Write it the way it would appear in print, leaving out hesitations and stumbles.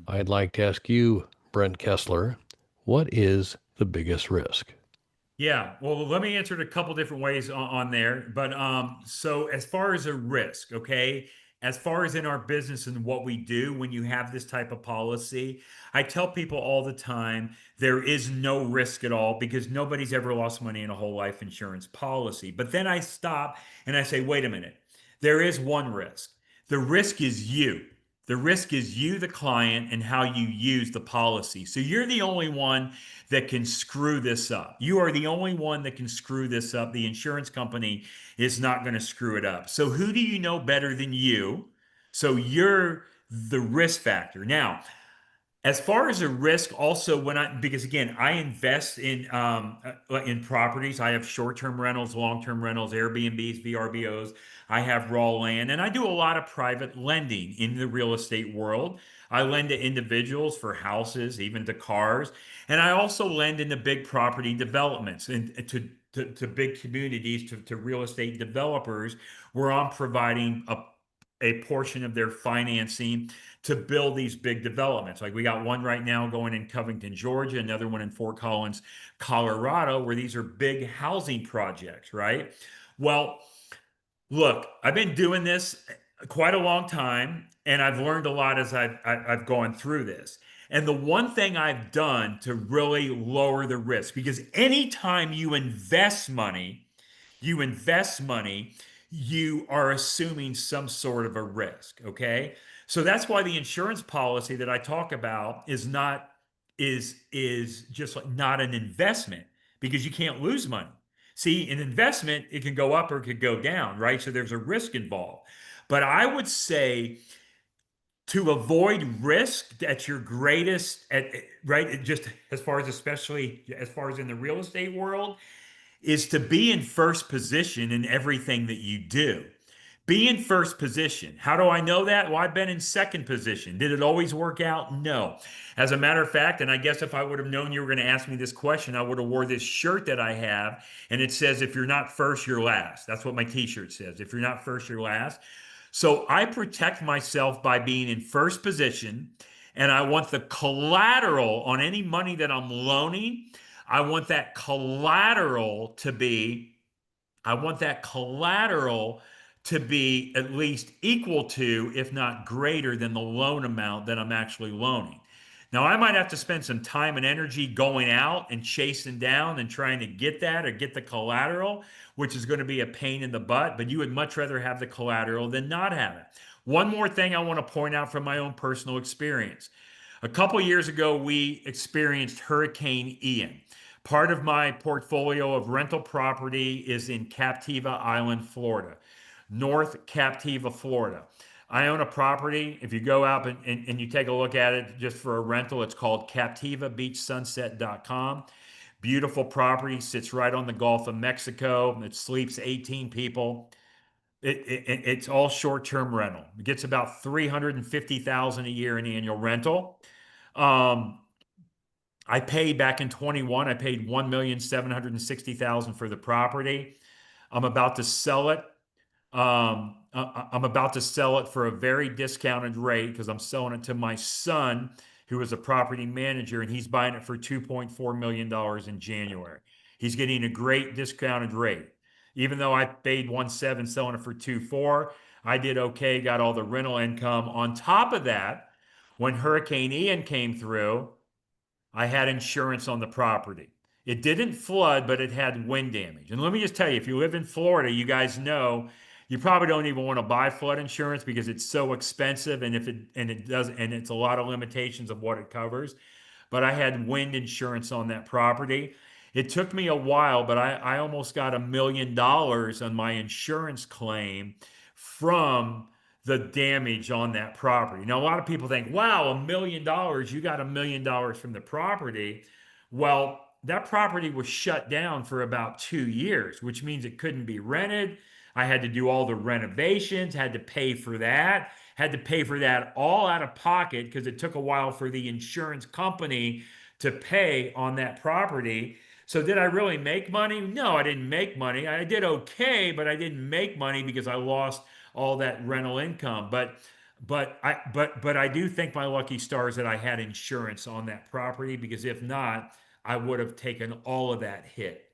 I'd like to ask you, Brent Kesler, what is the biggest risk? Yeah, well, let me answer it a couple different ways on there. But so as far as a risk, okay, as far as in our business and what we do when you have this type of policy, I tell people all the time there is no risk at all because nobody's ever lost money in a whole life insurance policy. But then I stop and I say, wait a minute, there is one risk. The risk is you. The risk is you, the client, and how you use the policy. So you're the only one that can screw this up. You are the only one that can screw this up. The insurance company is not going to screw it up. So who do you know better than you? So you're the risk factor. Now, as far as a risk, also when I because again I invest in properties. I have short-term rentals, long-term rentals, Airbnbs, VRBOs. I have raw land, and I do a lot of private lending in the real estate world. I lend to individuals for houses, even to cars, and I also lend into big property developments and to big communities, to real estate developers, where I'm providing a portion of their financing to build these big developments. Like we got one right now going in Covington, Georgia, another one in Fort Collins, Colorado, where these are big housing projects, right? Well, look, I've been doing this quite a long time, and I've learned a lot as I've gone through this. And the one thing I've done to really lower the risk, because anytime you invest money, you are assuming some sort of a risk. Okay. So that's why the insurance policy that I talk about is just like not an investment because you can't lose money. See, an investment, it can go up or it could go down, right? So there's a risk involved. But I would say to avoid risk at your greatest right, just as far as especially as far as in the real estate world, is to be in first position in everything that you do. Be in first position. How do I know that? Well, I've been in second position. Did it always work out? No. As a matter of fact, and I guess if I would have known you were going to ask me this question, I would have wore this shirt that I have, and it says, "If you're not first, you're last." That's what my T-shirt says. If you're not first, you're last. So I protect myself by being in first position, and I want the collateral on any money that I'm loaning. I want that collateral to be I want that collateral to be at least equal to, if not greater than, the loan amount that I'm actually loaning. Now, I might have to spend some time and energy going out and chasing down and trying to get that or get the collateral, which is going to be a pain in the butt, but you would much rather have the collateral than not have it. One more thing I want to point out from my own personal experience. A couple years ago, we experienced Hurricane Ian. Part of my portfolio of rental property is in Captiva Island, Florida, North Captiva, Florida. I own a property. If you go out and you take a look at it just for a rental, it's called CaptivaBeachSunset.com. Beautiful property, sits right on the Gulf of Mexico. It sleeps 18 people. It's all short-term rental. It gets about 350,000 a year in annual rental. Um, I paid back in 21, I paid 1,760,000 for the property. I'm about to sell it. I'm about to sell it for a very discounted rate because I'm selling it to my son, who is a property manager, and he's buying it for $2.4 million in January. He's getting a great discounted rate. Even though I paid 1.7 selling it for 2.4, I did okay, got all the rental income. On top of that, when Hurricane Ian came through, I had insurance on the property. It didn't flood, but it had wind damage. And let me just tell you, if you live in Florida, you guys know you probably don't even want to buy flood insurance because it's so expensive, and if it does, and it's a lot of limitations of what it covers. But I had wind insurance on that property. It took me a while, but I almost got $1 million on my insurance claim from the damage on that property. Now, a lot of people think, wow, $1 million, you got $1 million from the property. Well, that property was shut down for about 2 years, which means it couldn't be rented. I had to do all the renovations, had to pay for that all out of pocket because it took a while for the insurance company to pay on that property. So did I really make money? No, I didn't make money. I did okay, but I didn't make money because I lost all that rental income. But But I do think my lucky stars that I had insurance on that property, because if not, I would have taken all of that hit.